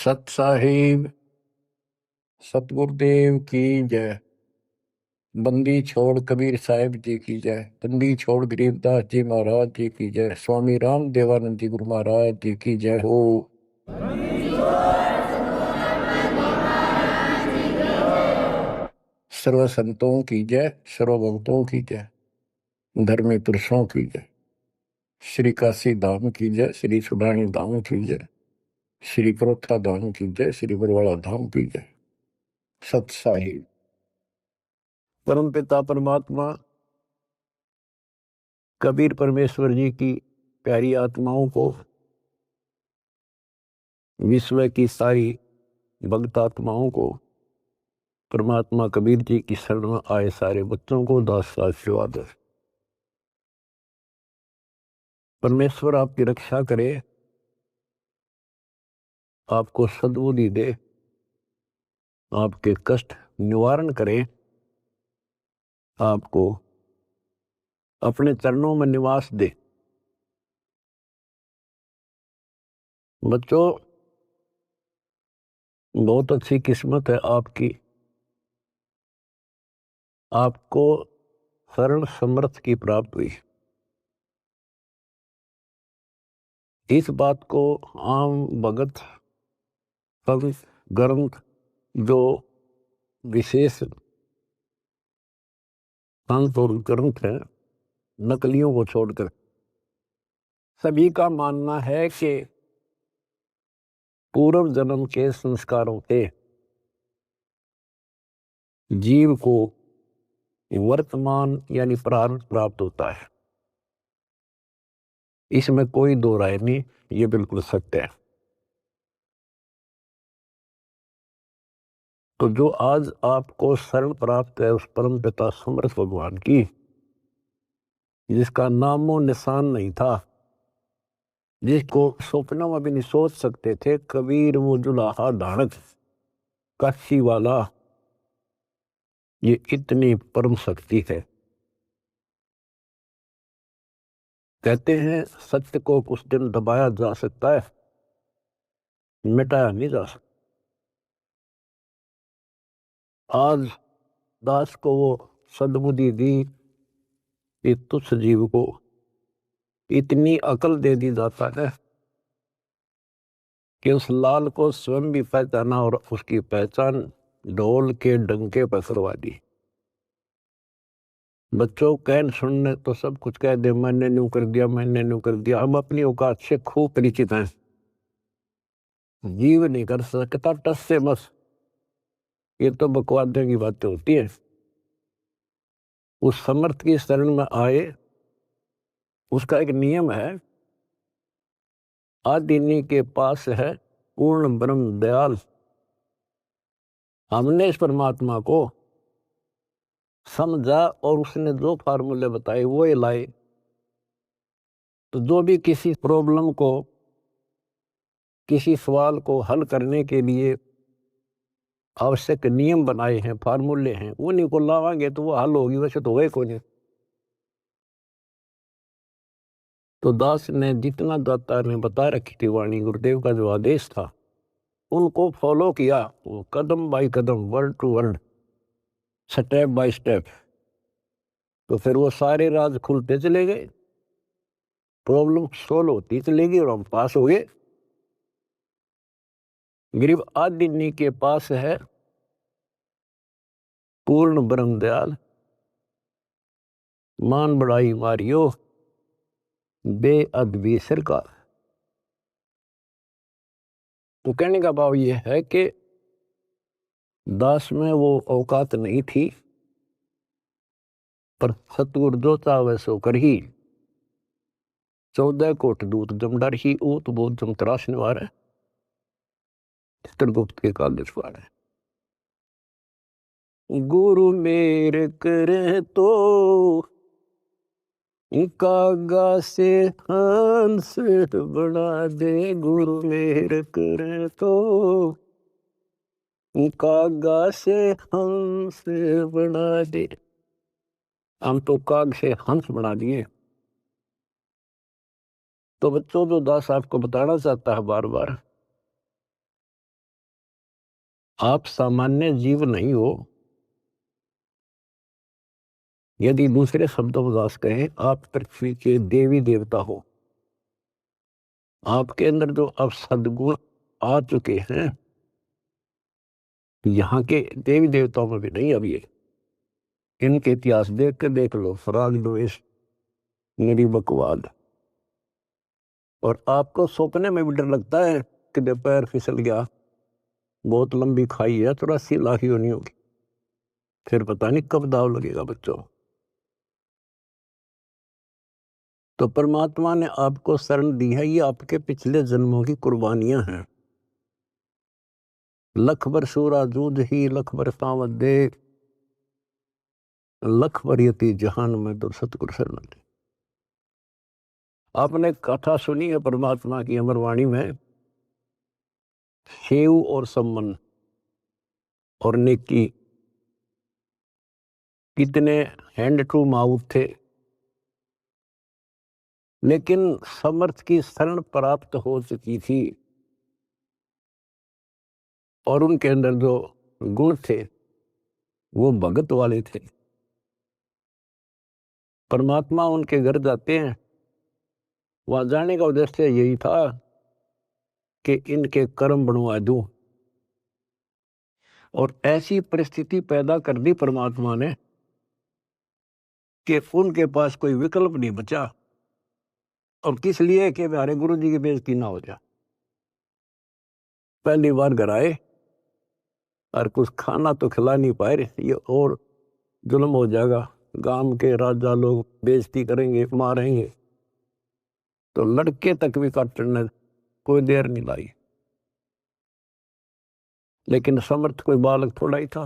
सत साहिब सतगुरुदेव की जय। बंदी छोड़ कबीर साहिब जी की जय। बंदी छोड़ गरीबदास जी महाराज जी की जय। स्वामी राम देवानंद जी गुरु महाराज जी की जय हो। सर्व संतों की जय, सर्व भक्तों की जय, धर्मी पुरुषों की जय। श्री काशी धाम की जय, श्री सुडानी धाम की जय, श्री क्रोथा धाम की जय, श्री बरवाड़ा धाम की जय। सत साहिब परम पिता परमात्मा कबीर परमेश्वर जी की प्यारी आत्माओं को, विश्व की सारी भक्त आत्माओं को, परमात्मा कबीर जी की शरण में आए सारे बच्चों को दास आशीर्वाद। परमेश्वर आपकी रक्षा करे, आपको सद्बुद्धि दे, आपके कष्ट निवारण करे, आपको अपने चरणों में निवास दे। बच्चों, बहुत अच्छी किस्मत है आपकी, आपको शरण समर्थ की प्राप्त हुई। इस बात को आम भगत संत ग्रंथ जो विशेष संत और ग्रंथ है, नकलियों को छोड़कर सभी का मानना है कि पूर्व जन्म के संस्कारों से जीव को वर्तमान यानी प्रारब्ध प्राप्त होता है। इसमें कोई दो राय नहीं, ये बिल्कुल सत्य है। तो जो आज आपको शरण प्राप्त है उस परम पिता समर्थ भगवान की, जिसका नामो निशान नहीं था, जिसको सपनों में भी नहीं सोच सकते थे, कबीर वो जुलाहा धानक काशी वाला, ये इतनी परम शक्ति है। कहते हैं सत्य को कुछ दिन दबाया जा सकता है, मिटाया नहीं जा सकता। आज दास को वो सद्बुद्धि दी कि तुच्छ जीव को इतनी अकल दे दी जाता है कि उस लाल को स्वयं भी पहचाना और उसकी पहचान ढोल के डंके पर करवा दी। बच्चों, कहन सुनने तो सब कुछ कह दे, मैंने न्यू कर दिया, मैंने न्यू कर दिया। हम अपनी औकात से खूब परिचित हैं। जीव नहीं कर सकता टस से मस, ये तो बकवादे की बातें होती है। उस समर्थ की शरण में आए, उसका एक नियम है, आदिनी के पास है पूर्ण ब्रह्म दयाल। हमने इस परमात्मा को समझा और उसने जो फार्मूले बताए वो ये लाए। तो जो भी किसी प्रॉब्लम को, किसी सवाल को हल करने के लिए आवश्यक नियम बनाए हैं, फार्मूले हैं, उन्हीं को लावांगे तो वो हल होगी, वैसे तो होए को नहीं। तो दास ने जितना दाता ने बता रखी थी वाणी, गुरुदेव का जो आदेश था, उनको फॉलो किया, वो कदम बाय कदम, word to word, step by step. तो फिर वो सारे राज खुलते चले गए, प्रॉब्लम सोल्व होती चलेगी और हम पास हो गए। गरीब आदिनी के पास है पूर्ण ब्रह्म दयाल, मान बढ़ाई मारियो बेअदबी सरकार। तो कहने का भाव ये है कि दास में वो औकात नहीं थी, पर सतगुरु जो चाहे सो कर ही। 14 कोट दूत जमडर ही ऊत बोध जम त्रास निवार है, चित्रगुप्त के काल निवार है। गुरु मेरे करे तो कागा से हंस बना दे, गुरु मेरे करे तो कागा से हंस बना दे। हम तो काग से हंस बना दिए। तो बच्चों, जो दास आपको बताना चाहता है बार बार, आप सामान्य जीव नहीं हो। यदि दूसरे शब्दों में दास कहें, आप पृथ्वी के देवी देवता हो। आपके अंदर जो अब सद्गुण आ चुके हैं, यहाँ के देवी देवताओं में भी नहीं। अब ये इनके इतिहास देख के देख लो, राग द्वेष, निरीबकवाद। और आपको सपने में भी डर लगता है कि पैर फिसल गया, बहुत लंबी खाई है, 84 लाख योनि होगी, फिर पता नहीं कब दाव लगेगा बच्चों। तो परमात्मा ने आपको शरण दी है, ये आपके पिछले जन्मों की कुर्बानियां हैं। लख बर सूरा जूझ ही लख बर सावत दे, लख बर यति जहान में तो सतगुरु शरण दे। आपने कथा सुनी है परमात्मा की अमरवाणी में, सेव और सम्मन और नेकी कितने हैंड टू माउथ थे, लेकिन समर्थ की शरण प्राप्त हो चुकी थी और उनके अंदर जो गुण थे वो भगत वाले थे। परमात्मा उनके घर जाते हैं, वहां जाने का उद्देश्य यही था कि इनके कर्म बनवा दूं। और ऐसी परिस्थिति पैदा कर दी परमात्मा ने कि उनके पास कोई विकल्प नहीं बचा। और किस लिए कि हमारे गुरु जी की बेइज्जती ना हो जाए। पहली बार घर आए और कुछ खाना तो खिला नहीं पाए, ये और जुल्म हो जाएगा, गांव के राजा लोग बेइज्जती करेंगे, मारेंगे। तो लड़के तक भी काटने कोई देर नहीं लाई। लेकिन समर्थ कोई बालक थोड़ा ही था।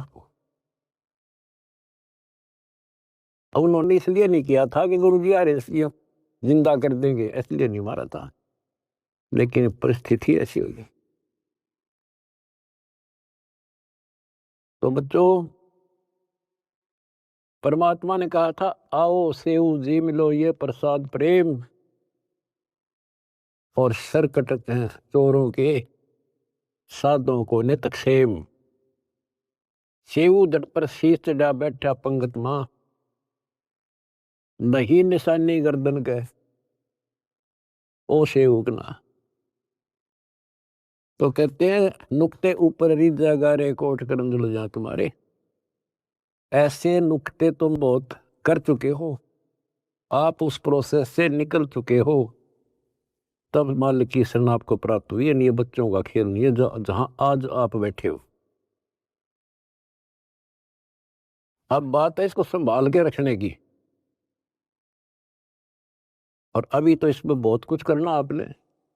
अब उन्होंने इसलिए नहीं किया था कि गुरु जी अरे जिंदा कर देंगे, इसलिए नहीं मारा था, लेकिन परिस्थिति ऐसी हो गई। तो बच्चों, परमात्मा ने कहा था आओ सेव जी मिलो ये प्रसाद प्रेम, और सर कटते हैं चोरों के साधों को नित क्षेम। सेव जट पर शीश चढ़ा बैठा पंगत मां, नहीं निशानी गर्दन के ओ सेवकना। तो कहते हैं नुक्ते ऊपर रिजा गारे कोट करम जुल जा तुम्हारे। ऐसे नुक्ते तुम बहुत कर चुके हो, आप उस प्रोसेस से निकल चुके हो, तब मालिक की शरण आपको प्राप्त हुई है। ये बच्चों का खेल नहीं है जहां आज आप बैठे हो। अब बात है इसको संभाल के रखने की। और अभी तो इसमें बहुत कुछ करना आपने,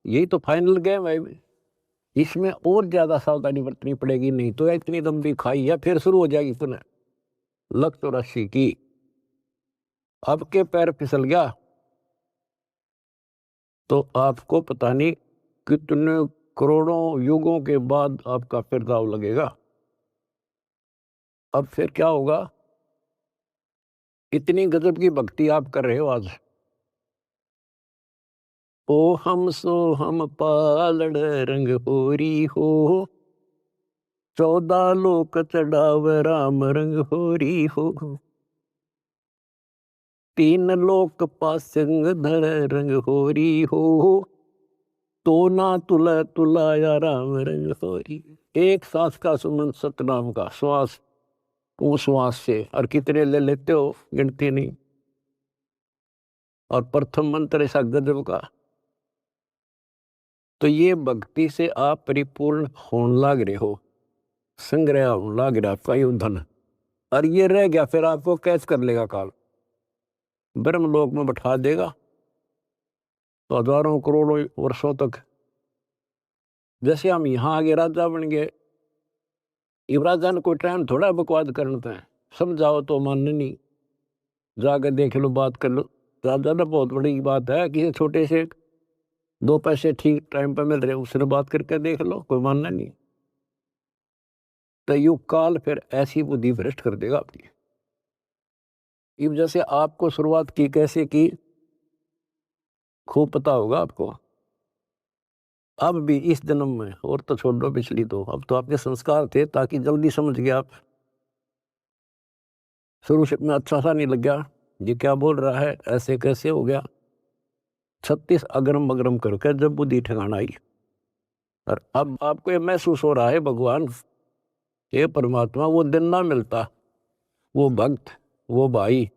यही तो फाइनल गेम है। इसमें और ज्यादा सावधानी बरतनी पड़ेगी, नहीं तो इतनी लंबी खाई है फिर शुरू हो जाएगी पुनः। लख 84 की अब के पैर फिसल गया तो आपको पता नहीं कितने करोड़ों युगों के बाद आपका फिर दाव लगेगा। अब फिर क्या होगा, इतनी गजब की भक्ति आप कर रहे हो आज। ओ हम सो हम पालड़ रंग होरी हो, 14 लोक चढ़ाव राम रंग होरी हो, 3 लोक पासंग धर रंग होरी हो, तो ना तुला तुलाया राम रंग होरी। एक सांस का सुमन सतनाम का श्वास, उस श्वास से और कितने ले लेते हो गिनती नहीं। और प्रथम मंत्र ऐसा गजब का। तो ये भक्ति से आप परिपूर्ण होने लग रहे हो, संग्रह होने लग रहा आपका यूं धन। और ये रह गया फिर आपको कैच कर लेगा काल, ब्रह्मलोक में बैठा देगा तो हजारों करोड़ों वर्षों तक। जैसे हम यहाँ आगे राजा बन गए, ये राजा ने कोई टाइम थोड़ा बकवाद करना है, समझाओ तो मानने नहीं, जाकर देख लो बात कर लो। राजा ना बहुत बड़ी बात है, किसी छोटे से 2 पैसे ठीक टाइम पे मिल रहे उससे बात करके देख लो, कोई मानना नहीं। तो युग काल फिर ऐसी बुद्धि भ्रष्ट कर देगा आपकी। इब जैसे आपको शुरुआत की कैसे की खूब पता होगा आपको। अब भी इस जन्म में, और तो छोड़ दो पिछली, तो अब तो आपके संस्कार थे ताकि जल्दी समझ गया आप। शुरू से में अच्छा सा नहीं लग गया, ये क्या बोल रहा है, ऐसे कैसे हो गया। 36 अगरम बगरम करके जब बुद्धि ठिकाना आई, और अब आपको ये महसूस हो रहा है भगवान, ये परमात्मा वो दिन ना मिलता, वो भक्त, वो भाई,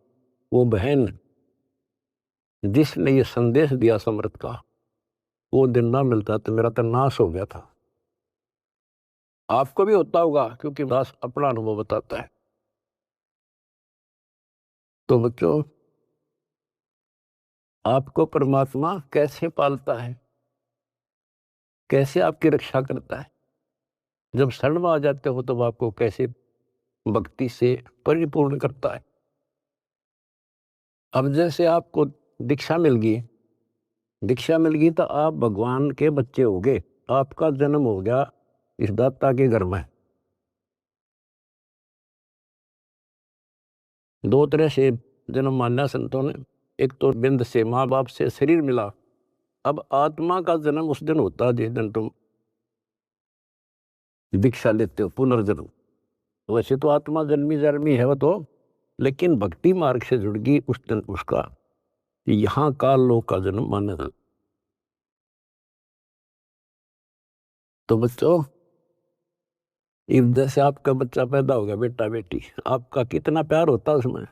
वो बहन जिसने ये संदेश दिया समर्थ का, वो दिन ना मिलता तो मेरा तो नाश हो गया था। आपको भी होता होगा, क्योंकि दास अपना अनुभव बताता है। तो बच्चों, आपको परमात्मा कैसे पालता है, कैसे आपकी रक्षा करता है, जब शरण में आ जाते हो तब आपको कैसे भक्ति से परिपूर्ण करता है। अब जैसे आपको दीक्षा मिल गई, दीक्षा मिल गई तो आप भगवान के बच्चे हो गए, आपका जन्म हो गया इस दाता के घर में। दो तरह से जन्म माना संतों ने, एक तो बिंद से माँ बाप से शरीर मिला, अब आत्मा का जन्म उस दिन होता है जिस दिन तुम दीक्षा लेते हो, पुनर्जन्म। वैसे तो आत्मा जन्मी जन्मी है वो तो, लेकिन भक्ति मार्ग से जुड़ गई उस दिन उसका यहाँ काल लोक का जन्म माना जाता। तो बच्चों, इस जैसे आपका बच्चा पैदा हो गया, बेटा बेटी, आपका कितना प्यार होता है उसमें,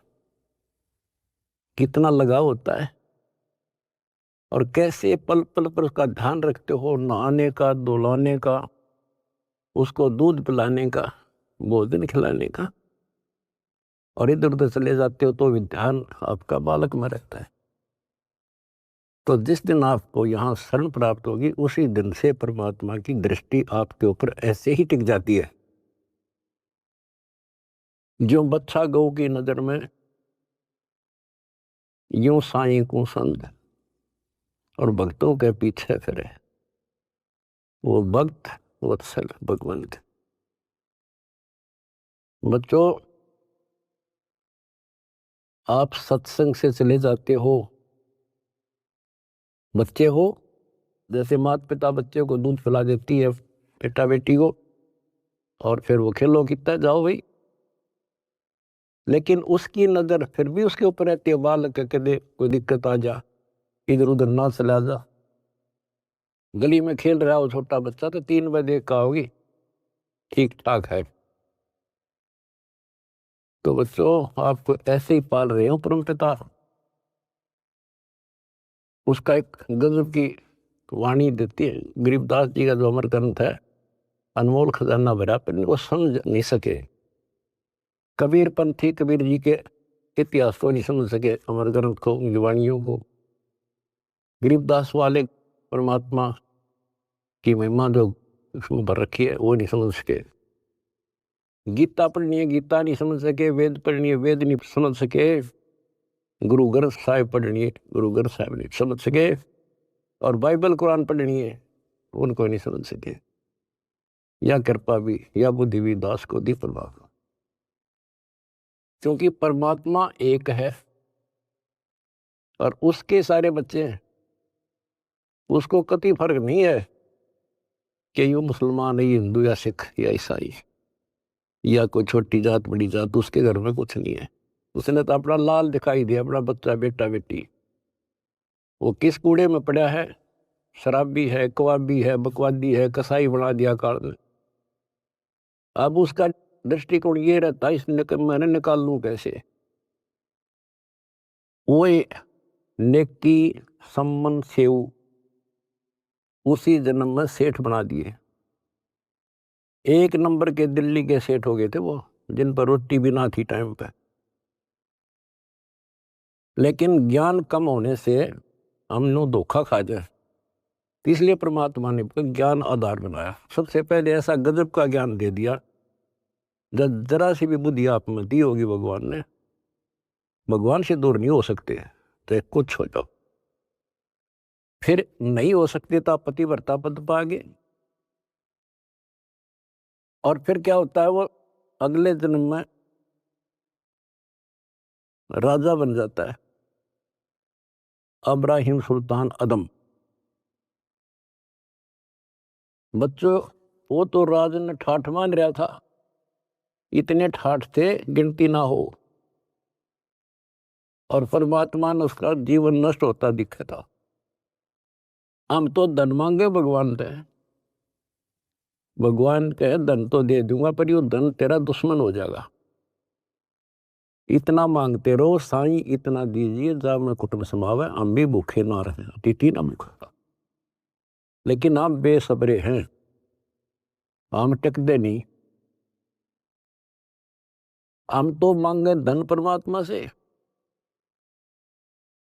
कितना लगाव होता है, और कैसे पल पल पर उसका ध्यान रखते हो, नहाने का, धुलाने का, उसको दूध पिलाने का, भोजन खिलाने का, और इधर उधर चले जाते हो तो भी ध्यान आपका बालक में रहता है। तो जिस दिन आपको यहाँ शरण प्राप्त होगी, उसी दिन से परमात्मा की दृष्टि आपके ऊपर ऐसे ही टिक जाती है। जो बच्चा गौ की नजर में यूं साईं को संग और भक्तों के पीछे फिरे, वो भक्त वत्सल भगवंत। बच्चों, आप सत्संग से चले जाते हो, बच्चे हो, जैसे माता पिता बच्चे को दूध पिला देती है, बेटा बेटी को, और फिर वो खेलो कितना जाओ भाई, लेकिन उसकी नजर फिर भी उसके ऊपर रहती है, बालक के दे कोई दिक्कत आ जा, इधर उधर ना चला जा। गली में खेल रहा हो छोटा बच्चा तो 3 बजे का होगी, ठीक ठाक है। तो बच्चों, आपको ऐसे ही पाल रहे हो परमपिता। उसका एक गजब की वाणी देती है, गरीबदास जी का जो अमर ग्रंथ है, अनमोल खजाना भरा, पर इनको समझ नहीं सके। कबीर पंथी कबीर जी के इतिहास को नहीं समझ सके, अमर ग्रंथ को, उनकी वाणियों को। गरीबदास वाले परमात्मा की महिमा जो उसमें भर रखी है वो नहीं समझ सके। गीता पढ़नी है, गीता नहीं समझ सके। वेद पढ़नी है, वेद नहीं समझ सके। गुरु ग्रंथ साहिब पढ़नी है, गुरु ग्रंथ साहिब नहीं समझ सके। और बाइबल कुरान पढ़नी है, उनको नहीं समझ सके। या कृपा भी या बुद्धि भी दास को दी परमात्मा, क्योंकि परमात्मा एक है और उसके सारे बच्चे हैं। उसको कति फर्क नहीं है कि ये मुसलमान है, ये हिंदू या सिख या ईसाई या कोई छोटी जात बड़ी जात, उसके घर में कुछ नहीं है। उसने तो अपना लाल दिखाई दिया, अपना बच्चा बेटा बेटी। वो किस कूड़े में पड़ा है, शराबी है, कबाबी है, बकवादी है, कसाई बना दिया काल ने। अब उसका दृष्टिकोण ये रहता है, मैंने निकाल लूं कैसे। वो नेकी सम्मन सेव उसी जन्म में सेठ बना दिए। एक नंबर के दिल्ली के सेठ हो गए थे वो, जिन पर रोटी भी ना थी टाइम पे। लेकिन ज्ञान कम होने से हमने धोखा खा जाए, तो इसलिए परमात्मा ने ज्ञान आधार बनाया। सबसे पहले ऐसा गजब का ज्ञान दे दिया, जब जरा सी भी बुद्धि आप में दी होगी भगवान ने, भगवान से दूर नहीं हो सकते, तो कुछ हो जाओ। फिर नहीं हो सकते तो आप पतिव्रता पद पाओगे। और फिर क्या होता है, वो अगले जन्म में राजा बन जाता है, अब्राहिम सुल्तान अदम। बच्चों, वो तो राजन ने ठाठ मान रहा था, इतने ठाठ थे गिनती ना हो, और परमात्मा ने उसका जीवन नष्ट होता दिखा था। हम तो धन मांगे भगवान से, भगवान कहे धन तो दे दूंगा पर यो धन तेरा दुश्मन हो जाएगा, इतना मांगते रहो साईं इतना दीजिए जा में कुटुंब समावे, हम भी भूखे ना रहे, अतिथि ना भूखा। लेकिन हम बेसब्रे हैं, हम टिकते नहीं, हम तो मांगे धन परमात्मा से,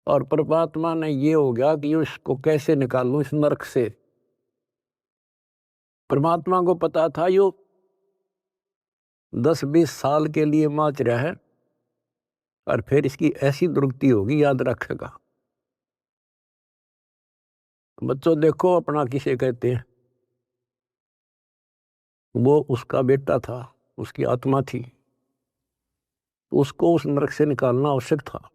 और परमात्मा ने ये हो गया कि इसको कैसे निकालूं इस नरक से। परमात्मा को पता था यो 10-20 साल के लिए माच रहा है, और फिर इसकी ऐसी दुर्गति होगी, याद रखेगा। बच्चों देखो, अपना किसे कहते हैं, वो उसका बेटा था, उसकी आत्मा थी, उसको उस नरक से निकालना आवश्यक था।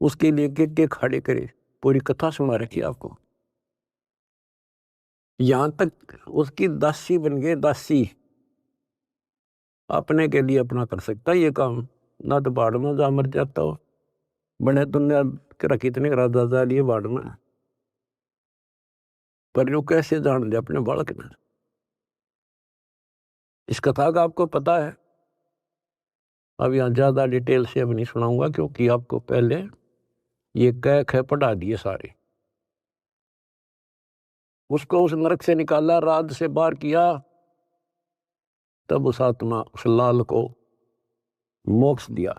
उसके लिए के खड़े करे, पूरी कथा सुना रखी आपको। यहां तक उसकी दासी बन गए, दासी अपने के लिए अपना कर सकता ये काम, ना तो बाढ़ में जा मर जाता हो, बने दुनिया के कितने राजा जा लिए बाढ़ में, पर जो कैसे जान दे अपने बालक ने। इस कथा का आपको पता है, अब यहाँ ज्यादा डिटेल से अब नहीं सुनाऊंगा, क्योंकि आपको पहले ये कह ख पढ़ा दिए सारे। उसको उस नरक से निकाला, राज से बाहर किया, तब उस आत्मा उस लाल को मोक्ष दिया।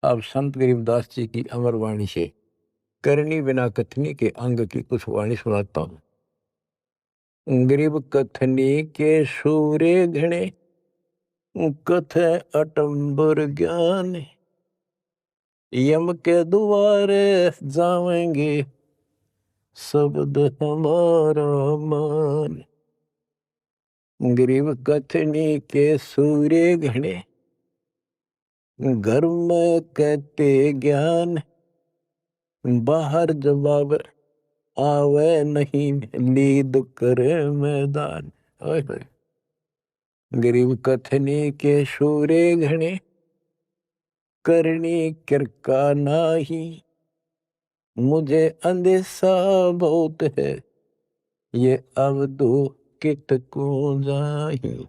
अब संत गरीबदास जी की अमर वाणी से करनी बिना कथनी के अंग की कुछ वाणी सुनाता हूं। गरीब कथनी के सूरे घने, कथ अटंबर ज्ञान, यम के द्वारे जावेंगे शब्द हमारा मान। गरीब कथनी के सूर्य घने, घर में कहते ज्ञान, बाहर जवाब आवे नहीं लीद करे मैदान। गरीब कथनी के सूर्य घने, करनी किरका नाही, मुझे अंदेशा बहुत है, ये अब दो कित को जाही।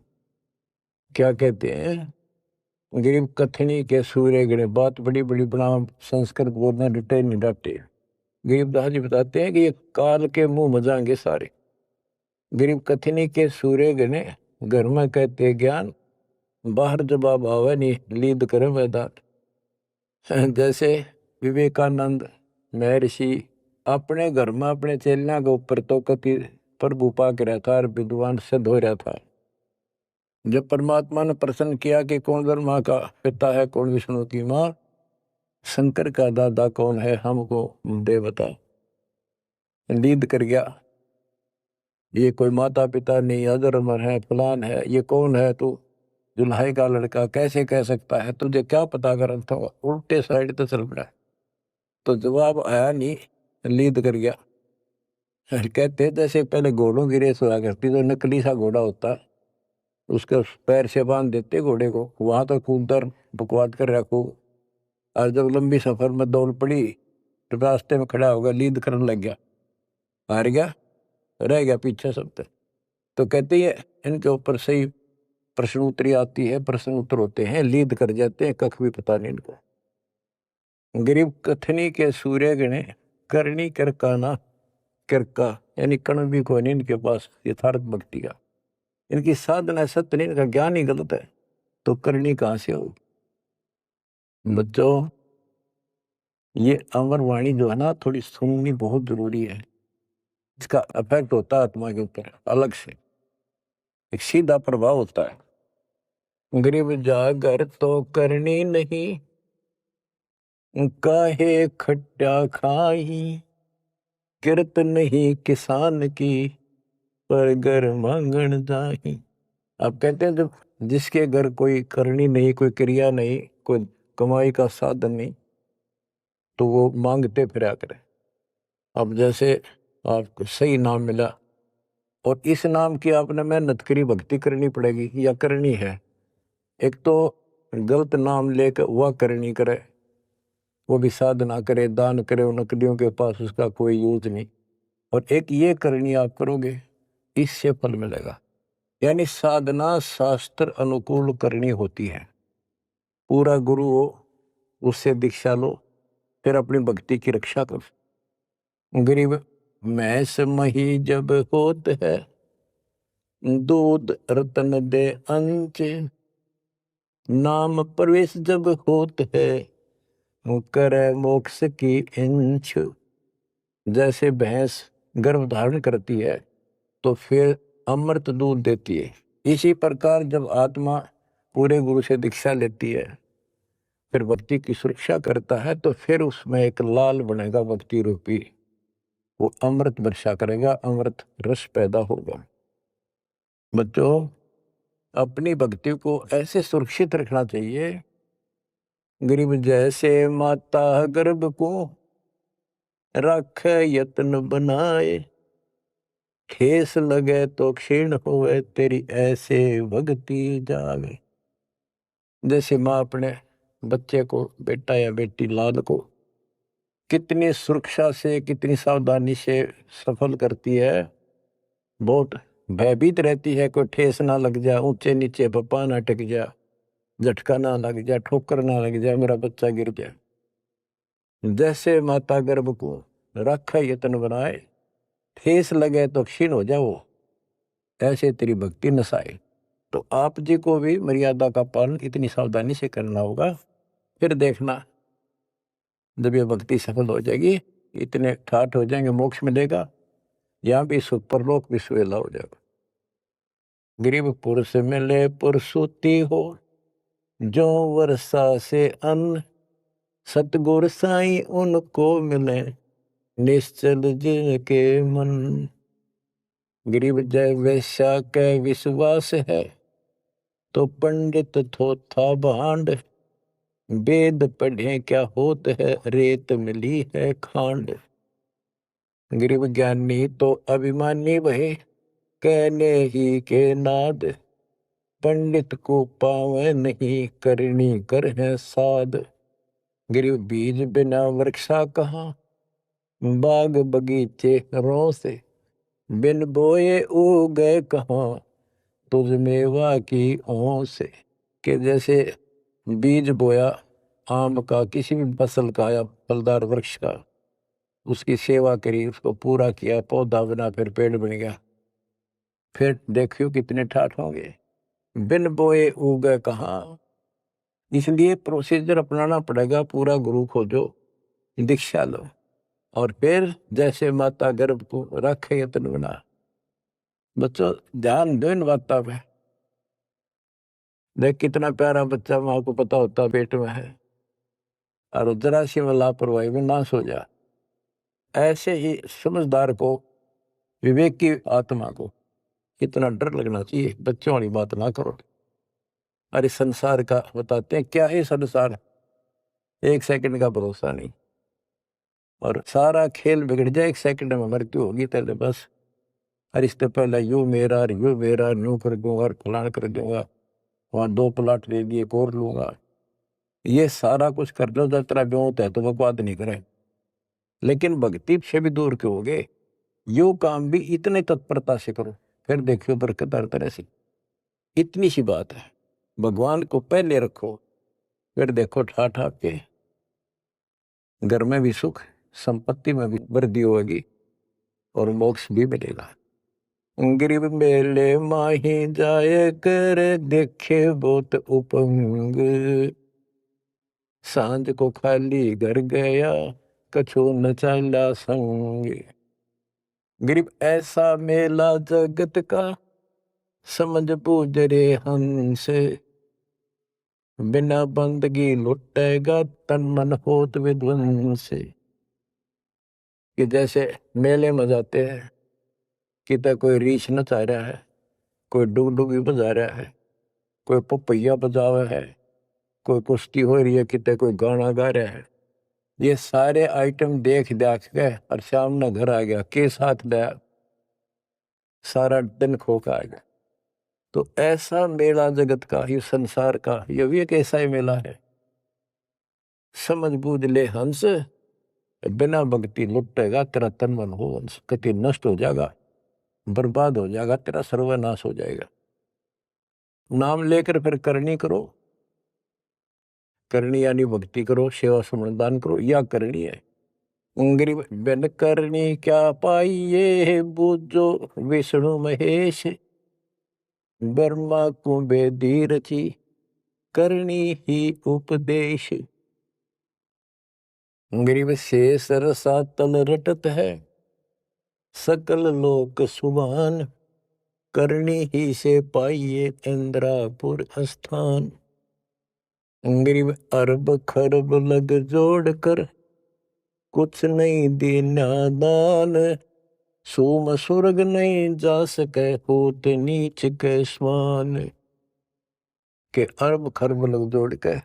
क्या कहते हैं, गरीब कथनी के सूर्य गिरे, बात बड़ी बड़ी बना संस्कृत बोलना डटे नहीं डटे। गरीबदास जी बताते हैं कि ये काल के मुंह मजाएंगे सारे। गरीब कथनी के सूर्य गिने, घर में कहते ज्ञान, बाहर जवाब आवे नहीं लीद करे मैदान। जैसे विवेकानंद महर्षि अपने घर में अपने चेलियां के ऊपर तो कति प्रभु पाक रहा था और विद्वान सिद्ध हो रहा था। जब परमात्मा ने प्रश्न किया कि कौन ब्रह्मा का पिता है, कौन विष्णु की माँ, शंकर का दादा कौन है, हमको दे बता। लीद कर गया, ये कोई माता पिता नहीं, अजर है, फलान है, ये कौन है तू, जुल्हाई का लड़का कैसे कह सकता है, तुझे क्या पता कर था, उल्टे साइड तो चल पड़ा। तो जवाब आया नहीं, लीद कर गया। कहते जैसे पहले घोड़ों की रेस हुआ करती, तो नकली सा घोड़ा होता, उसके पैर से बांध देते घोड़े को, वहां तो कूदकर बकवाद कर रखो, और जब लंबी सफर में दौड़ पड़ी तो रास्ते में खड़ा होगा, लीद करने लग गया, हार गया, रह गया पीछे सब तक। तो कहते हैं इनके ऊपर सही प्रश्न उत्तरी आती है, प्रश्न उत्तर होते हैं, लीद कर जाते हैं, कख भी पता नहीं इनको। गरीब कथनी के सूर्य गणे, करनी करकाना, करका यानी कण भी कोई नहीं इनके पास यथार्थ भक्ति का, इनकी साधना सत्य नहीं, इनका ज्ञान ही गलत है, तो करनी कहां से होगी। बच्चों, ये अमर वाणी जो है ना, थोड़ी सुननी बहुत जरूरी है, इसका इफेक्ट होता है आत्मा के ऊपर अलग से, एक सीधा प्रभाव होता है। गरीब जागर तो करनी नहीं, काहे खट्टा खाई, किरत नहीं किसान की, पर घर मांगन जाही। आप कहते हैं जब जिसके घर कोई करनी नहीं, कोई क्रिया नहीं, कोई कमाई का साधन नहीं, तो वो मांगते फिरा करे। अब जैसे आपको सही नाम मिला, और इस नाम की आपने मेहनत करी, भक्ति करनी पड़ेगी या करनी है। एक तो गलत नाम लेकर वह करनी करे, वो भी साधना करे, दान करे, उन नकलियों के पास उसका कोई यूज नहीं। और एक ये करनी आप करोगे, इससे फल मिलेगा। यानी साधना शास्त्र अनुकूल करनी होती है। पूरा गुरु हो, उससे दीक्षा लो, फिर अपनी भक्ति की रक्षा करो। गरीब मैस मही जब होत है, दूध रतन दे अंच, नाम प्रवेश जब होत है, करे मोक्ष की इंच। जैसे भैंस गर्भ धारण करती है तो फिर अमृत दूध देती है, इसी प्रकार जब आत्मा पूरे गुरु से दीक्षा लेती है, फिर भक्ति की सुरक्षा करता है, तो फिर उसमें एक लाल बनेगा भक्ति रूपी, वो अमृत वर्षा करेगा, अमृत रस पैदा होगा। बच्चों, अपनी भक्ति को ऐसे सुरक्षित रखना चाहिए। गरीब जैसे माता गर्भ को रखे यत्न बनाए, ठेस लगे तो क्षीण होवे, तेरी ऐसे भक्ति जागे। जैसे माँ अपने बच्चे को, बेटा या बेटी लाद को कितनी सुरक्षा से, कितनी सावधानी से सफल करती है, बहुत भयभीत रहती है, कोई ठेस ना लग जाए, ऊंचे नीचे पप्पा ना टिक जाए, झटका ना लग जाए, ठोकर ना लग जाए, मेरा बच्चा गिर जाए। जैसे माता गर्भ को रखा यत्न बनाए, ठेस लगे तो क्षीण हो जाओ, ऐसे तेरी भक्ति नसाए। तो आप जी को भी मर्यादा का पालन इतनी सावधानी से करना होगा। फिर देखना, जब ये भक्ति सफल हो जाएगी, इतने ठाठ हो जाएंगे, मोक्ष मिलेगा, यहाँ भी परलोक भी सुहेला हो जाएगा। गरीब पुरुष मिले पुरसुती हो, जो वर्षा से अन्न, सतगुर साई उनको मिले, निश्चल जिनके मन। गरीब जय वैश्या के विश्वास है, तो पंडित थोथा भांड, वेद पढ़े क्या होत है, रेत मिली है खांड। गरीब ज्ञानी तो अभिमानी वही, कहने ही के नाद, पंडित को पावे नहीं, करनी कर है साध। गरीब बीज बिना वृक्षा कहाँ, बाग बगीचे रो से, बिन बोए उगे कहाँ, तुझ मेवा की ओं से। कि जैसे बीज बोया आम का, किसी भी फसल का या फलदार वृक्ष का, उसकी सेवा करी, उसको पूरा किया, पौधा बना, फिर पेड़ बन गया, फिर देखियो कितने ठाठ होंगे। बिन बोए उगे कहाँ, इसलिए प्रोसीजर अपनाना पड़ेगा। पूरा गुरु खोजो, दीक्षा लो, और फिर जैसे माता गर्भ को रखे यत्न बना। बच्चों, ध्यान दो इन बातों पे। देख कितना प्यारा बच्चा माँ को पता होता पेट में है, और जरा सी में लापरवाही में नाश हो जा। ऐसे ही समझदार को, विवेक की आत्मा को कितना डर लगना चाहिए। बच्चों वाली बात ना करो। अरे संसार का बताते हैं, क्या है संसार, एक सेकंड का भरोसा नहीं, और सारा खेल बिगड़ जाए, एक सेकंड में मृत्यु होगी तेरे बस। अरे इससे पहले यू मेरा यूं कर दूंगा, और फलान कर दूंगा, वहां 2 प्लाट ले दिए, और लूंगा। ये सारा कुछ कर लो, जब तेरा ब्योत है तो वो बात नहीं करे, लेकिन भक्ति से भी दूर क्यों हो गए। यो काम भी इतने तत्परता से करो, फिर देखियो बरकत हर तरह से। इतनी सी बात है, भगवान को पहले रखो, फिर देखो ठाठ आपके घर में भी सुख, संपत्ति में भी वृद्धि होगी, और मोक्ष भी मिलेगा। गरीब मेले माही जाए कर, देखे बहुत उपंग, सांझ को खाली घर गया, कछु न चला संग। गरीब ऐसा मेला जगत का, समझ बूझ रे हंस, बिना बंदगी लुटेगा, तन मन होत विध्वंस। कि जैसे मेले में जाते हैं, कितना कोई रीछ नचा रहा है, कोई डुगडुगी बजा रहा है, कोई पपैया बजा रहा है, कोई कुश्ती हो रही है, कितने कोई गाना गा रहा है, ये सारे आइटम देख देख के और शाम न घर आ गया, के साथ लाया, सारा दिन खो के आ गया। तो ऐसा मेला जगत का, ये संसार का, ये भी एक ऐसा ही मेला है। समझ बूझ ले हंस, बिना भक्ति लुटेगा तेरा तन मन हो वंश, कति नष्ट हो जाएगा, बर्बाद हो जाएगा, तेरा सर्वनाश हो जाएगा। नाम लेकर फिर करनी करो, करनी यानी भक्ति करो, सेवा समर्दान करो, या करनी है। गरीब बिन करनी क्या पाइये, बूझो विष्णु महेश, ब्रह्मा को बेदी रची, करनी ही उपदेश। गरीब शेष रसा तल रटत है, सकल लोक सुभान, करनी ही से पाइये इंद्रापुर स्थान। गरीब अरब खरब लग जोड़ कर, कुछ नहीं दीना दान, सोम स्वर्ग नहीं जा सके, होत नीच के समान। के अरब खरब लग जोड़ के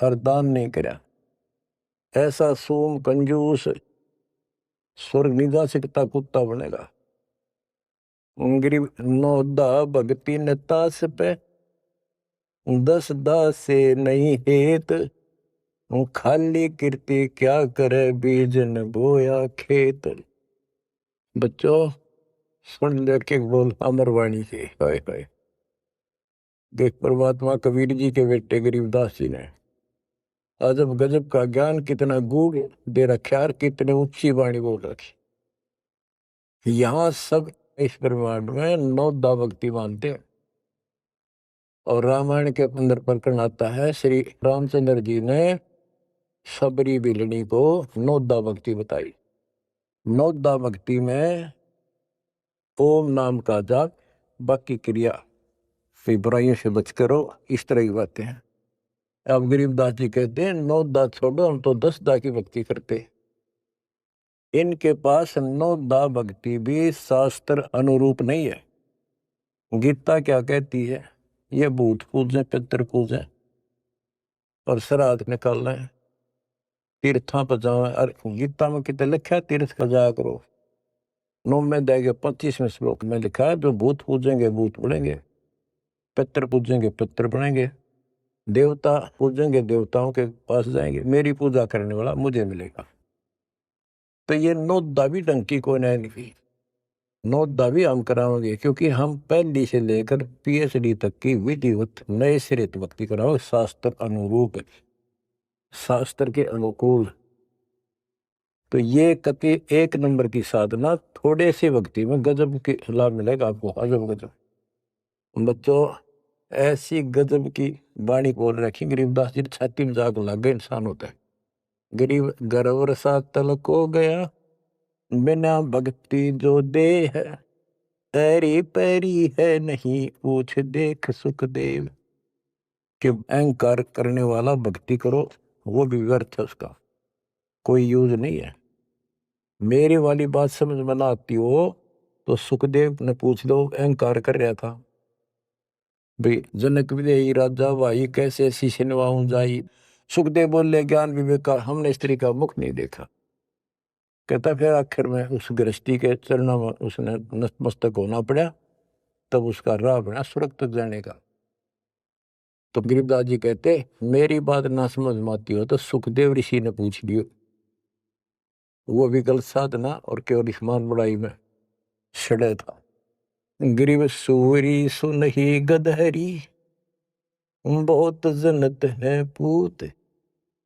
और दान नहीं करा, ऐसा सोम कंजूस स्वर्ग नहीं जा सकता, कुत्ता बनेगा। गरीब नौदा भक्ति न तास पे, 10 दास से नहीं हेत, खाली कीर्ति क्या करे, बीज न बोया खेत। बच्चों सुन ले के बोल अमरवाणी से, हाय हाय। देख परमात्मा कबीर जी के बेटे गरीबदास जी ने अजब गजब का ज्ञान कितना गूढ़ दे रखा और कितने ऊंची वाणी बोल रखी। यहाँ सब इस ब्रह्मांड में 9 दा भक्ति मानते हैं। और रामायण के अंदर प्रकरण आता है, श्री रामचंद्र जी ने सबरी बिलनी को 9 दा भक्ति बताई। 9 दा भक्ति में ओम नाम का जाप, बाकी क्रिया, फिर बुराइयों से बच करो, इस तरह की बातें हैं। अब गरीबदास जी कहते हैं 9 दा छोड़ो, हम तो 10 दा की भक्ति करते। इनके पास 9 दा भक्ति भी शास्त्र अनुरूप नहीं है। गीता क्या कहती है, ये भूत पूजे, पितर पूजे और श्राद्ध निकालना है, तीर्था पर जाओ। और गीता में कितने लिखा है, तीर्थ पर जाया करो। 9वें अध्याय के 25वें श्लोक में लिखा है, जो भूत पूजेंगे भूत बनेंगे, पितर पूजेंगे पितर बनेंगे, देवता पूजेंगे देवताओं के पास जाएंगे, मेरी पूजा करने वाला मुझे मिलेगा। तो ये 9 दा भी डंकी को नहीं, 9 दा भी हम कराओगे, क्योंकि हम पहली से लेकर PhD तक की विधिवत नए सिरे भक्ति कराओ, शास्त्र अनुरूप, शास्त्र के अनुकूल। तो ये कति 1 नंबर की साधना, थोड़े से भक्ति में गजब के लाभ मिलेगा आपको, अजब गजब। बच्चों ऐसी गजब की वाणी बोल रखी, गरीबदास जी छाती में जाग लग गए इंसान होता है। गरीब गर्वर सा तल को गया, बिना भक्ति जो दे है, तेरी पैरी है नहीं पूछ देख सुखदेव। कि अहंकार करने वाला भक्ति करो, वो भी व्यर्थ है, उसका कोई यूज नहीं है। मेरी वाली बात समझ में ना आती हो तो सुखदेव ने पूछ लो, अहंकार कर रहा था भाई, जनक विदेही राजा भाई कैसे शीशे नवाऊं जाई। सुखदेव बोले, ज्ञान विवेक का हमने स्त्री का मुख नहीं देखा। कहता फिर आखिर में उस गृहस्थी के चरणों में उसने नतमस्तक होना पड़ा, तब उसका राह बना स्वर्ग तक जाने का। तो गरीबदास जी कहते, मेरी बात ना समझ में आती हो तो सुखदेव ऋषि ने पूछ लियो, वो भी गलत साधना और केवल ईमान बड़ाई में सड़े था। गरीब सूरी सुनही गदहरी, बहुत जनत है पूत,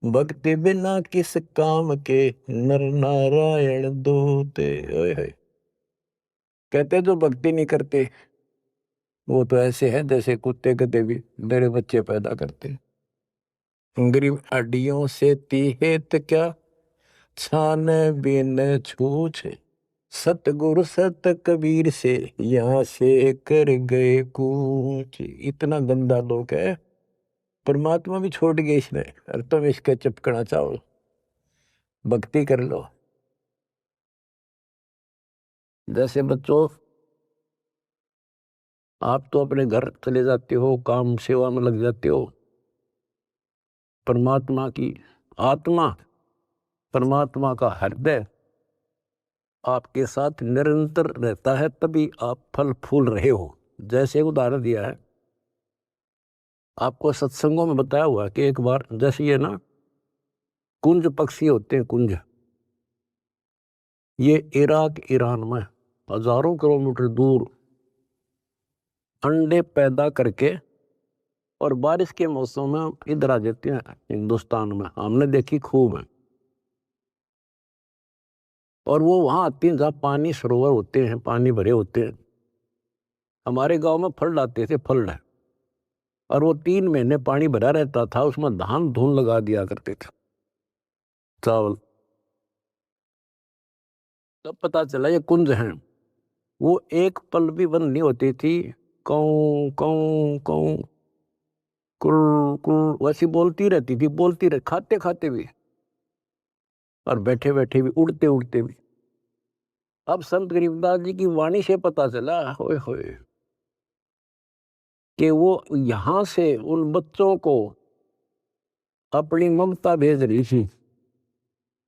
भक्ति बिना किस काम के, नर नारायण दूत। ओए होए। कहते जो भक्ति नहीं करते वो तो ऐसे है जैसे कुत्ते गधे भी मेरे बच्चे पैदा करते। गरीब हड्डियों से तीहेत क्या, छान बिन छूछ, सतगुरु सत कबीर से यहाँ से कर गए कूच। इतना गंदा लोग है, परमात्मा भी छोड़ गए इसने, और तुम इसके चिपकना चाहो, भक्ति कर लो। जैसे बच्चों आप तो अपने घर चले जाते हो, काम सेवा में लग जाते हो, परमात्मा की आत्मा परमात्मा का हृदय आपके साथ निरंतर रहता है, तभी आप फल फूल रहे हो। जैसे उदाहरण दिया है, आपको सत्संगों में बताया हुआ कि एक बार जैसे ये ना कुंज पक्षी होते हैं, कुंज, ये इराक ईरान में हजारों किलोमीटर दूर अंडे पैदा करके और बारिश के मौसम में इधर आ जाते हैं हिंदुस्तान में, हमने देखी खूब है। और वो वहां आती हैं जहाँ पानी सरोवर होते हैं, पानी भरे होते हैं। हमारे गांव में फल आते थे, फल है, और वो 3 महीने पानी भरा रहता था, उसमें धान धून लगा दिया करते थे, चावल। तब पता चला ये कुंज हैं। वो एक पल भी बंद नहीं होती थी, कौं कौं कौं कुर कुर वैसी बोलती रहती थी, बोलती रह, खाते खाते भी और बैठे बैठे भी, उड़ते उड़ते भी। अब संत गरीबदास जी की वाणी से पता चला, होए होए, कि वो यहां से उन बच्चों को अपनी ममता भेज रही थी,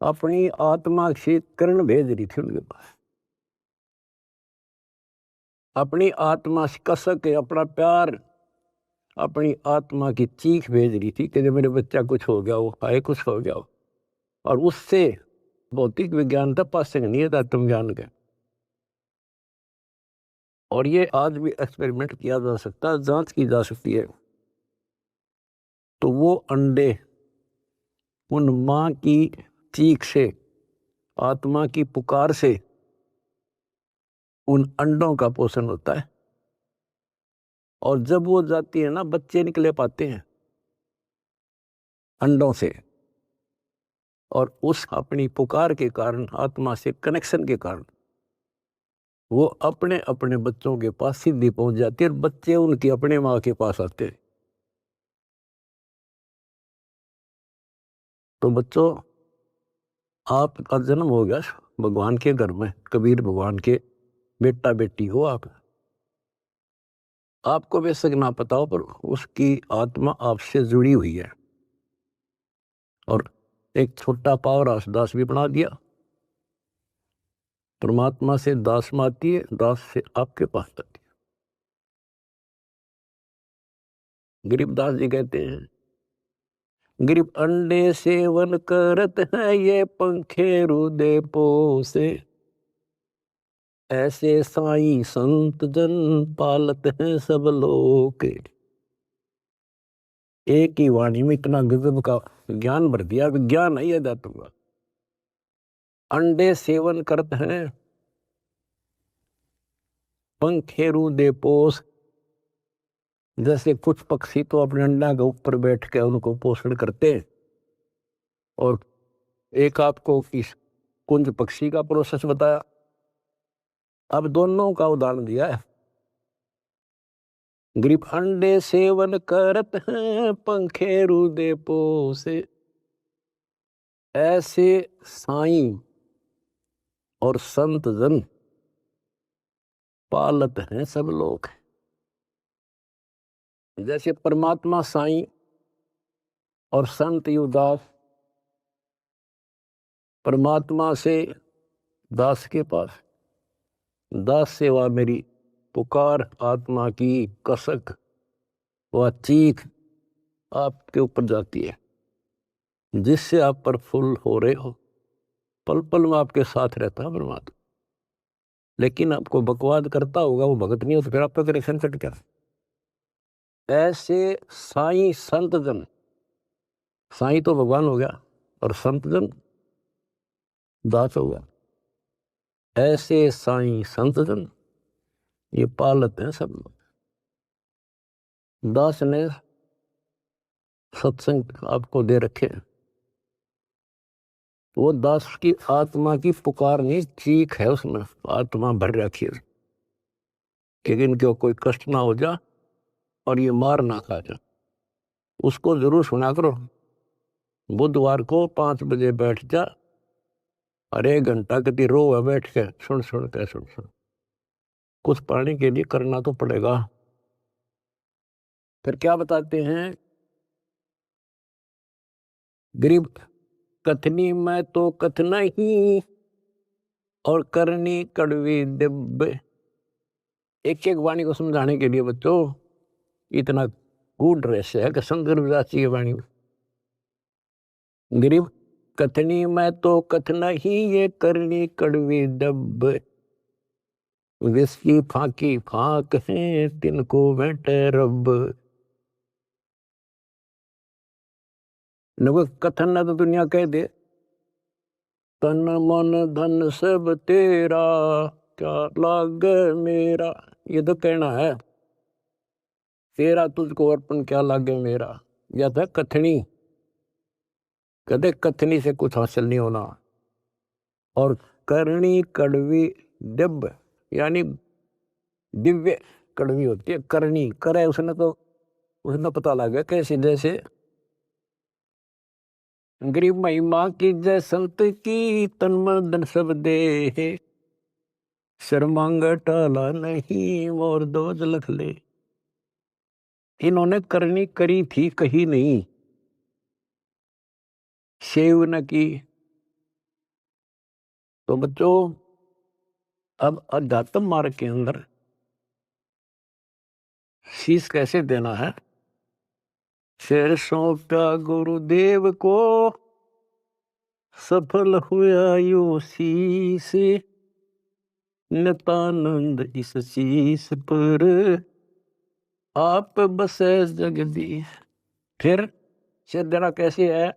अपनी आत्मा से किरण भेज रही थी उनके पास, अपनी आत्मा से कसक के अपना प्यार, अपनी आत्मा की चीख भेज रही थी कि जब मेरे बच्चा कुछ हो गया हो, आए कुछ हो गया हो। और उससे भौतिक विज्ञान था, पासे नहीं है तत्व ज्ञान के। और ये आज भी एक्सपेरिमेंट किया जा सकता है, जांच की जा सकती है। तो वो अंडे उन माँ की चीख से, आत्मा की पुकार से उन अंडों का पोषण होता है। और जब वो जाती है ना, बच्चे निकले पाते हैं अंडों से, और उस अपनी पुकार के कारण, आत्मा से कनेक्शन के कारण, वो अपने अपने बच्चों के पास सीधी पहुंच जाती है, और बच्चे उनकी अपने माँ के पास आते हैं। तो बच्चों, आपका जन्म हो गया भगवान के घर में, कबीर भगवान के बेटा बेटी हो आप। आपको बेशक ना पता हो, पर उसकी आत्मा आपसे जुड़ी हुई है। और एक छोटा पावर हाउस दास भी बना दिया। परमात्मा से दास में आती है, दास से आपके पास आती है। गरीबदास जी कहते हैं, गरीब अंडे सेवन करत है, ये पंखे रुदे पोसे, ऐसे साईं संत जन पालत हैं सब लोग। एक ही वाणी में इतना गजब का ज्ञान भर दिया, विज्ञान है ये धातु का। अंडे सेवन करते हैं, पंखे रुदे पोस, जैसे कुछ पक्षी तो अपने अंडा के ऊपर बैठ के उनको पोषण करते हैं। और एक आपको इस कुंज पक्षी का प्रोसेस बताया, अब दोनों का उदाहरण दिया है। गरीब अंडे सेवन करत हैं, पंखे रुदे पोसे, ऐसे साईं और संत जन पालत हैं सब लोग। जैसे परमात्मा साईं और संत युवदास परमात्मा से दास के पास, दास से वह मेरी पुकार, आत्मा की कसक, वह चीख आपके ऊपर जाती है, जिससे आप प्रफुल्ल हो रहे हो। पल पल में आपके साथ रहता है परमात्मा। लेकिन आपको बकवाद करता होगा, वो भगत नहीं हो, तो फिर आपका कनेक्शन कट गया। ऐसे साईं संत जन, साईं तो भगवान हो गया और संत जन दास हो गया। ऐसे साईं संत जन ये पालत हैं सब लोग। दास ने सत्संग आपको दे रखे, वो दास की आत्मा की पुकार नहीं, चीख है, उसमें आत्मा भर रखी है कि इनको कोई कष्ट ना हो जा और ये मार ना खा जा। उसको जरूर सुना करो। बुधवार को 5 बजे बैठ जा और 1 घंटा कभी रो बैठ के सुन सुन के, सुन सुन, कुछ पाने के लिए करना तो पड़ेगा। फिर क्या बताते हैं, गरीब कथनी मैं तो कथना ही और करनी कड़वी दिव्य। एक एक वाणी को समझाने के लिए बच्चों इतना गूढ़ रहस्य है कि संदर्भ जाती है वाणी में। गरीब कथनी मैं तो कथना ही ये करनी कड़वी दिव्य। विस्की फाकी फाक है तिनको बैठे रब। न कथन न तो दुनिया कह दे तन मन धन सब तेरा क्या लाग मेरा। ये तो कहना है तेरा तुझको अर्पण क्या लागे मेरा। या था कथनी कहते कथनी से कुछ हासिल नहीं होना। और करनी कड़वी दिव्य यानी दिव्य कड़वी होती है। करनी करे उसने तो उसने पता लगा कैसे जैसे गरीब महिमा की जय संत की तन मन धन सब दे। शर्मांग टाला नहीं और दोज लख ले। इन्होंने करनी करी थी कही नहीं सेव न की। तो बच्चों अब अध्यात्म मार्ग के अंदर शीश कैसे देना है। शेर सौंपा गुरुदेव को सफल हुआ यो शीश। नितानंद इस शीश पर आप बसे जगदीश। फिर शेर देना कैसे है।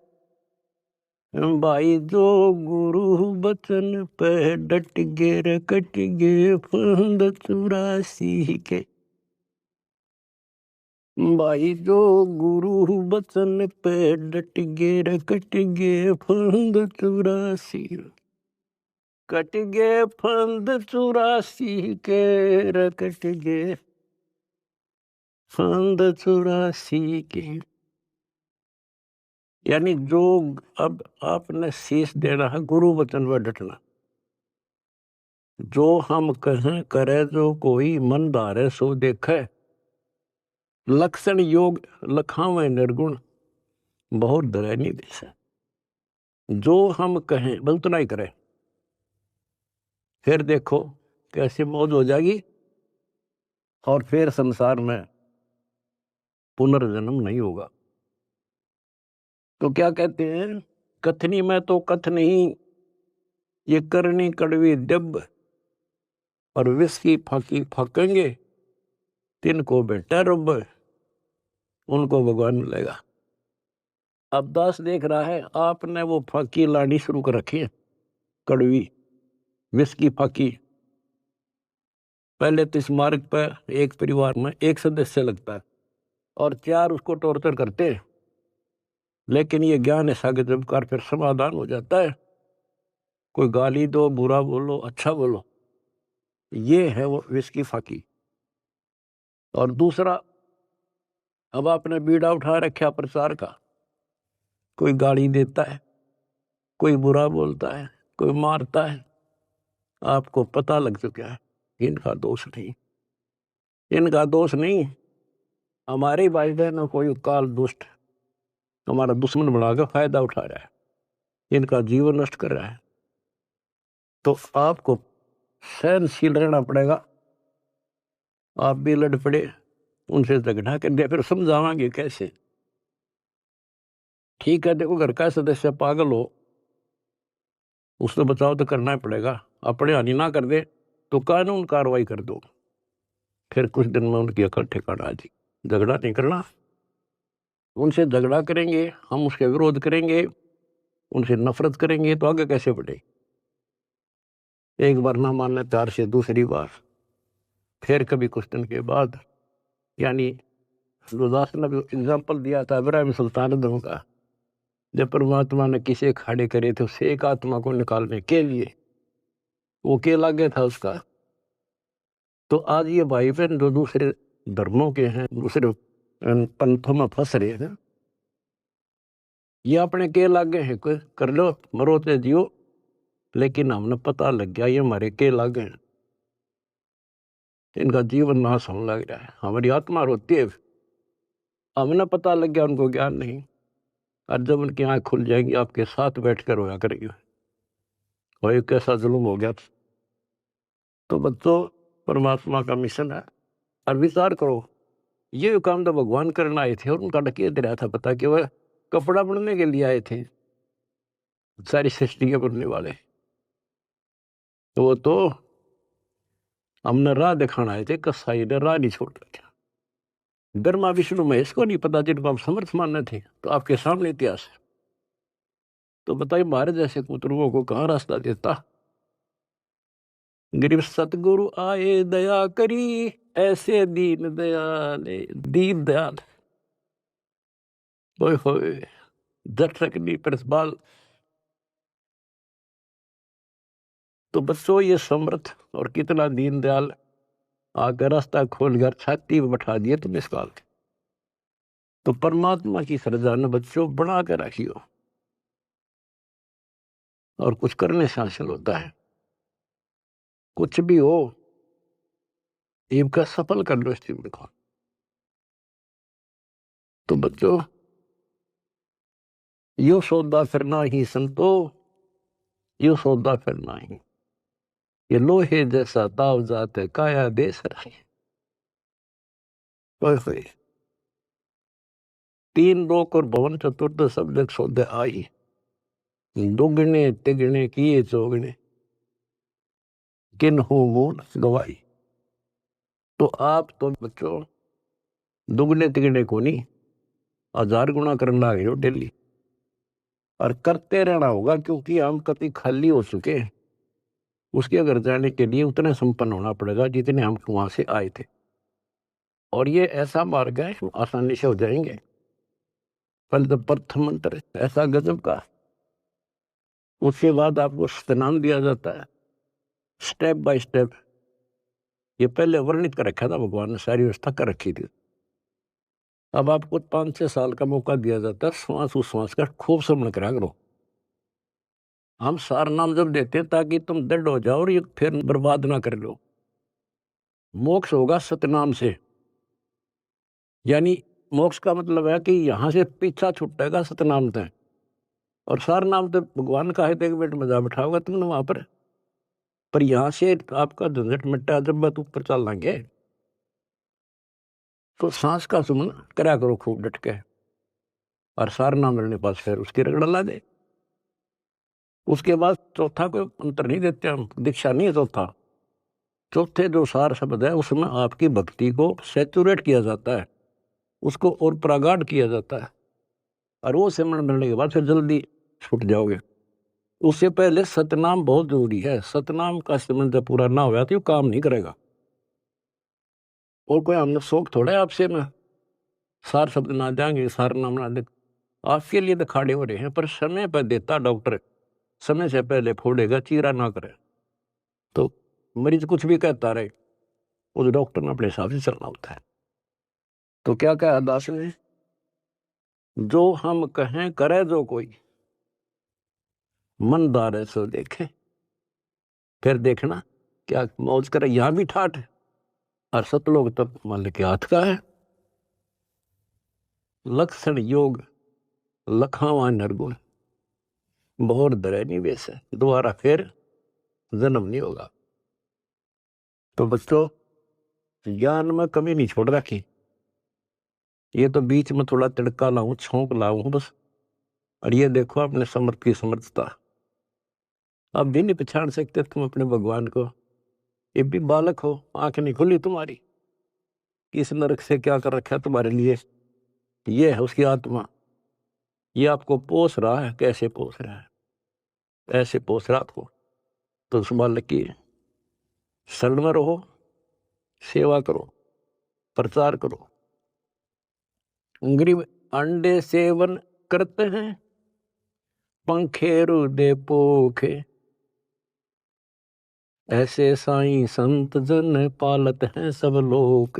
भाई जो गुरु बचन पे डट गे कट गे फंद 84 के। भाई जो गुरु बचन पे डट गे कट गे फंद 84। कट गे फंद 84 के कट गे फंद 84 के। यानी जो अब आपने शीश देना है गुरु वचन पर डटना। जो हम कहें करे जो कोई मन धारे सो देखे। लक्षण योग लखावे निर्गुण बहुत डरे नहीं देश। जो हम कहें बस उतना ही करें फिर देखो कैसी मौज हो जाएगी। और फिर संसार में पुनर्जन्म नहीं होगा। तो क्या कहते हैं कथनी में तो कथ नहीं ये करनी कड़वी दिव्य। और विष की फाकी फाकेंगे तिनको बेटा रब उनको भगवान मिलेगा। अब दास देख रहा है आपने वो फाकी लानी शुरू कर रखी है कड़वी विष की फाकी। पहले तो इस मार्ग पर एक परिवार में एक सदस्य लगता है और 4 उसको टॉर्चर करते हैं। लेकिन ये ज्ञान है सागर जब कर फिर समाधान हो जाता है। कोई गाली दो बुरा बोलो अच्छा बोलो ये है वो विष की फाकी। और दूसरा अब आपने बीड़ा उठा रखा प्रचार का। कोई गाली देता है कोई बुरा बोलता है कोई मारता है। आपको पता लग चुका है इनका दोष नहीं। इनका दोष नहीं हमारे भाई बहन कोई काल दुष्ट हमारा दुश्मन बनाकर फायदा उठा रहा है इनका जीवन नष्ट कर रहा है। तो आपको सहनशील रहना पड़ेगा। आप भी लड़ पड़े उनसे झगड़ा कर दिया फिर समझावांगे कैसे। ठीक है देखो घर का सदस्य पागल हो उससे बचाव तो करना ही पड़ेगा। अपने हानि ना कर दे तो कानून कार्रवाई कर दो। फिर कुछ दिन में उनकी अकल ठिकाना आ जाएगी। झगड़ा नहीं करना। उनसे झगड़ा करेंगे हम उसके विरोध करेंगे उनसे नफरत करेंगे तो आगे कैसे बढ़े। एक बार ना मानने प्यार से दूसरी बार फिर कभी कुछ दिन के बाद यानी गुरदास ने भी एग्जाम्पल दिया था इब्राहिम सुल्तान का। जब परमात्मा ने किसे खड़े करे थे उसे एक आत्मा को निकालने के लिए वो के लागे था उसका। तो आज ये भाई बहन जो दूसरे धर्मों के हैं दूसरे पंथों में फंस रहे हैं ये अपने के लागे हैं कोई कर लो मरो ते जियो। लेकिन हमने पता लग गया ये हमारे के लागे हैं। इनका जीवन नाश होने लग रहा है हमारी आत्मा रोती है। हमने पता लग गया उनको ज्ञान नहीं। और जब उनकी आँख खुल जाएंगी आपके साथ बैठ कर रोया करेंगे, और ये कैसा जुल्म हो गया। तो बच्चों, परमात्मा का मिशन है। और विचार करो, ये काम तो भगवान करना आए थे और उनका डकिया दे रहा था पता कि वह कपड़ा बनने के लिए आए थे, सारी सृष्टि के बनने वाले। तो वो तो हमने राह दिखाना आए थे, कसाई ने राह नहीं छोड़ रखा। ब्रह्मा विष्णु महेश को नहीं पता जिनको हम समर्थ मानने थे, तो आपके सामने इतिहास है। तो बताइए महाराज जैसे कुतरुओं को कहाँ रास्ता देता। गरीब सतगुरु आए दया करी, ऐसे दीन दयाल, दीन दयाल होए होए जठरकनी प्रतिपाल। तो बच्चों ये समर्थ और कितना दीन दयाल आकर रास्ता खोलकर छाती में बैठा दिए तुम इस काल के। तो परमात्मा की सरदान बच्चों बना के रखियो, और कुछ करने से हासिल होता है। कुछ भी हो इनका सफल कर लो इस चीज को। तो बच्चों, यो सौदा फिरना ही संतो, यो सौदा फिरना ही, ये लोहे जैसा ताव जात है काया देश रहे। ओए होए, तीन लोक और भवन चतुर्थ सब जग सौदे आई, दुगने तिगने किए चौगने, किन हो मूल गवाई। तो आप तो बच्चों दुगने तिगने को नहीं, 1000 गुना करने लगे हो डेली। और करते रहना होगा, क्योंकि हम कभी खाली हो चुके हैं। उसके घर जाने के लिए उतने संपन्न होना पड़ेगा जितने हम वहां से आए थे। और ये ऐसा मार्ग है, आसानी से हो जाएंगे। पहले तो प्रथम मंत्र ऐसा गजब का, उसके बाद आपको स्नान दिया जाता है स्टेप बाय स्टेप। ये पहले वर्णित कर रखा था भगवान ने, सारी व्यवस्था कर रखी थी। अब आपको 5-6 साल का मौका दिया जाता है, श्वास उश्वास का खूब समझ करा करो। हम सार नाम जब देते हैं ताकि तुम दृढ़ हो जाओ और ये फिर बर्बाद ना कर लो। मोक्ष होगा सतनाम से, यानी मोक्ष का मतलब है कि यहां से पीछा छुटेगा सतनाम तक। और सार नाम तो भगवान का है, तो एक मिनट मजा बैठाओगा तुमने वहां पर यहां से आपका झंझट मिट्टा जब बात ऊपर चल लेंगे। तो सांस का सुमन करा करो खूब डट के, और सार नाम लेने पास फिर उसकी रगड़ ला दे। उसके बाद चौथा कोई अंतर नहीं देते हम, दीक्षा नहीं है चौथा। चौथे जो सार शब्द है उसमें आपकी भक्ति को सेचुरेट किया जाता है, उसको और प्रगाढ़ किया जाता है। और वो सिमरन मिलने के बाद फिर जल्दी छूट जाओगे। उससे पहले सतनाम बहुत जरूरी है। सतनाम का सिमरन जब पूरा ना हुआ तो ये काम नहीं करेगा। और कोई हमने शौक थोड़ा है आपसे में सार शब्द ना जाएंगे, सार नाम ना दे। आपके लिए तो खड़े हो रहे हैं, पर समय पर देता डॉक्टर, समय से पहले फोड़ेगा, चीरा ना करे। तो मरीज कुछ भी कहता रहे, उस डॉक्टर ने अपने हिसाब से चलना होता है। तो क्या कहा दास ने, जो हम कहें करे जो कोई, मन दार सो देखे। फिर देखना क्या मौज करे, यहां भी ठाठ है और सतलोक तब मान के हाथ का है। लक्षण योग लखावा नरगुण, बहुत दरे नहीं वैसे दोबारा फिर जन्म नहीं होगा। तो बच्चों, ज्ञान में कमी नहीं छोड़ रखी। ये तो बीच में थोड़ा तिड़का लाऊं, छोंक लाऊं बस। और ये देखो अपने समर्थ की समर्थता। अब भी नहीं पहचान सकते तुम अपने भगवान को। ये भी बालक हो, आंख नहीं खुली तुम्हारी। किस नरक से क्या कर रखा है तुम्हारे लिए। ये है उसकी आत्मा, ये आपको पोस रहा है। कैसे पोस रहा है, ऐसे पोस रहा आपको। तो उस बालक की शरण में रहो, सेवा करो, प्रचार करो। गरीब अंडे सेवन करते हैं, पंखे रुदे पोखे, ऐसे साईं संत जन पालत हैं सब लोग।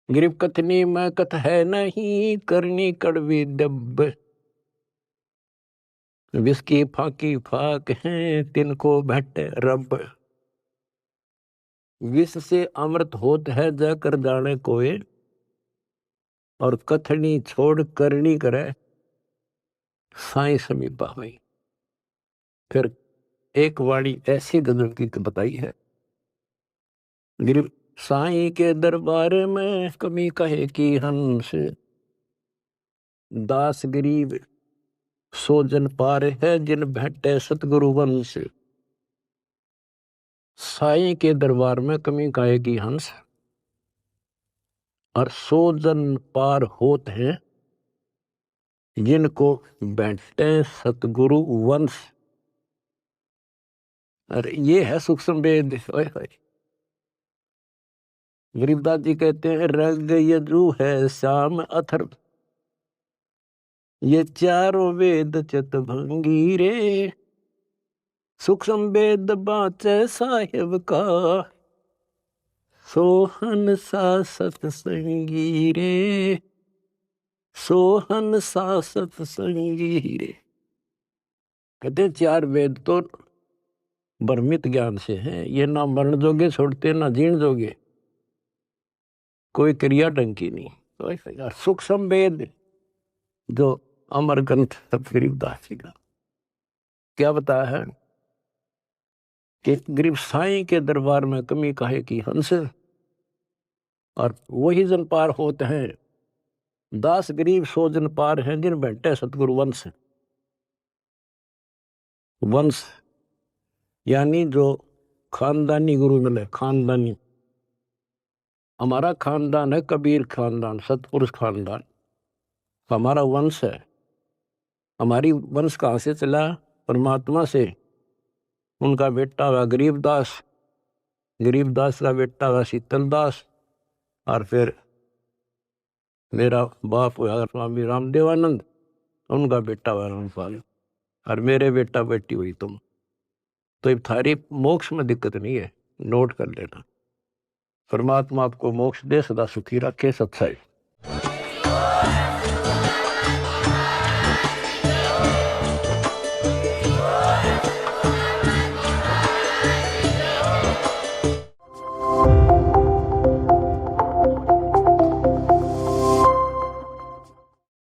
गरीब कथनी में कथ है नहीं, करनी कड़वी दब, विस्की फाकी फाक हैं तिनको भट्ट रब। विष से अमृत होत है जाकर जाने कोई, और कथनी छोड़ करनी करे साई समीपा हुई। फिर एक वाणी ऐसी गजब की बताई है, गरीब साई के दरबार में कमी कहे की हंस, दास गरीब सो जन पार है जिन भेटे सतगुरु वंश। साई के दरबार में कमी कहे की हंस और सो जन पार होत हैं जिनको बैठे सतगुरु वंश। अरे ये है सूक्ष्म वेद। गरीबदास जी कहते हैं रग यजु है श्याम अथर्व, ये चारों वेद चितभंगी रे, सूक्ष्म वेद बाचे साहिब का, सोहन सा सतसंगी रे, सोहन सा सतसंगी रे। कहते चार वेद तो भ्रमित ज्ञान से हैं, ये ना मरण जोगे छोड़ते ना जीण जोगे, कोई क्रिया ढंग की नहीं। तो सूक्ष्म वेद जो अमर ग्रंथ गरीबदास जी का क्या बताया है कि गरीब साईं के दरबार में कमी काहे की हंस, और वही जन पार होते हैं, दास गरीब सो जन पार हैं जिन बैठे सतगुरु वंश। वंश यानी जो खानदानी गुरु मिले, खानदानी। हमारा खानदान है कबीर खानदान, सतपुरुष खानदान, हमारा वंश है। हमारी वंश कहाँ से चला? परमात्मा से। उनका बेटा हुआ गरीबदास, गरीबदास का बेटा हुआ शीतलदास, और फिर मेरा बाप हुआ स्वामी रामदेवानंद, उनका बेटा हुआ रामपाल, और मेरे बेटा बेटी हुई तुम। तो अब थारी मोक्ष में दिक्कत नहीं है, नोट कर लेना। परमात्मा आपको मोक्ष दे, सदा सुखी रखे। सत्संग।